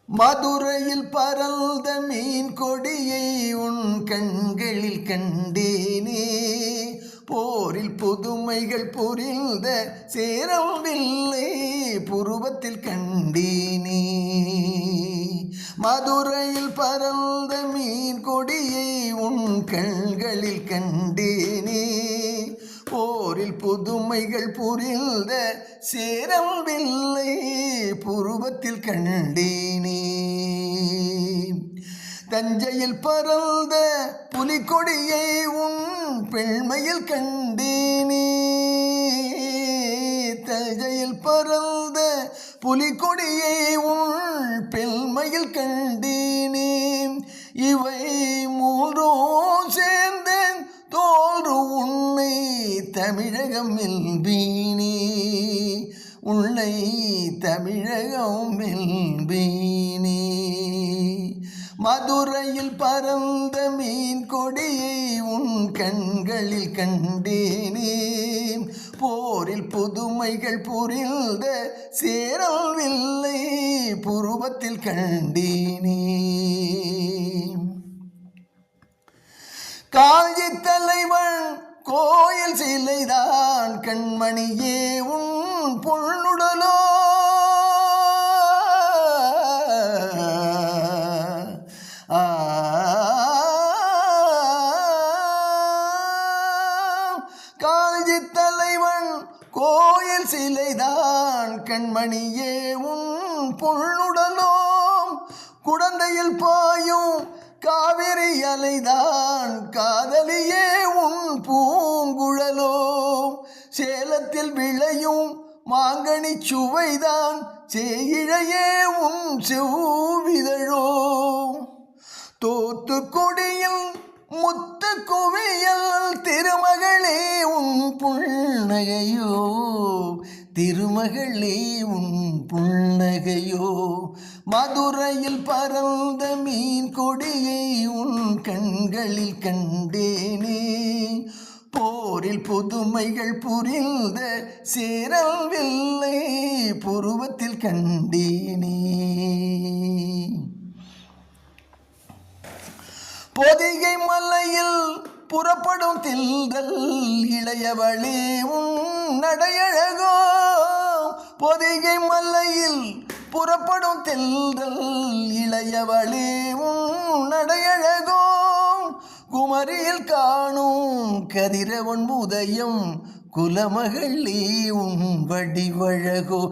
மதுரையில் பறந்த மீன் கொடியை உன் கண்களில் கண்டேனே. போரில் புதுமைகள் புரிந்த சேரவில்லை புருவத்தில் கண்டேனே. மதுரையில் பறந்த மீன் கொடியை உன் கண்களில் கண்டேனே. போரில் புதுமைகள் புரிந்த சேரவில்லை புருவத்தில் கண்டேனே. தஞ்சையில் பறந்த புலிகொடியை உன் பெண்மையில் கண்டேனே. தஞ்சையில் பறந்த புலிகொடியை உன் பெண்மையில் கண்டேனே. இவை மூன்றும் சேர்ந்த தோன்று உன்னை தமிழகம் வெல்பீனே. உன்னை தமிழகம் வெல்பீனே. மதுரையில் பறந்த மீன் கொடியை உன் கண்களில் கண்டேனே. போரில் புதுமைகள் புரிந்த சேரவில்லை புருவத்தில் கண்டேனே. காஞ்சி தலைவன் கோயில் சிலைதான் கண்மணியே உன் பொன்னுடலோ. காஞ்சி தலைவன் கோயில் சிலைதான் கண்மணியே உன் பொன்னுடலோ. குடந்தையில் பாயும் காவிரி அலைதான் காதலியே உன் பூங்குழலோ. சேலத்தில் விளையும் மாங்கனி சுவைதான் சேயிழையே உன் செவ்விதழோ. தூத்துக்குடியில் முத்து குவியல் திருமகளே உன் புன்னகையோ. திருமகளே உன் புன்னகையோ. மதுரையில் பறந்த மீன் கொடியை உன் கண்களில் கண்டேனே. போரில் புதுமைகள் புரிந்த சேரவில்லை புருவத்தில் கண்டேனே. பொதிகை மலையில் புறப்படும் தில்தல் இளையவளே உன் நடையழகோ. பொதிகை மலையில் புறப்படும் தெல்தல் இளையவளே உன் நடையழகோ. குமரியில் காணும் கதிரவன் உதயம் குலமகளே உன் வடிவழகோ.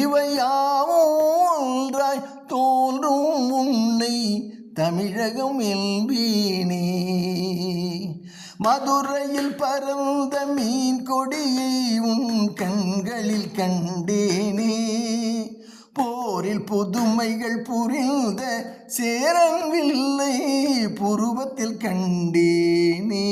இவையாவும் ஒன்றாய் தோன்றும் உன்னை தமிழகம் வெல்பீனே. மதுரையில் பறந்த மீன் கொடியை உன் கண்களில் கண்டேனே. போரில் புதுமைகள் புரிந்த சேரவில்லை புருவத்தில் கண்டேனே.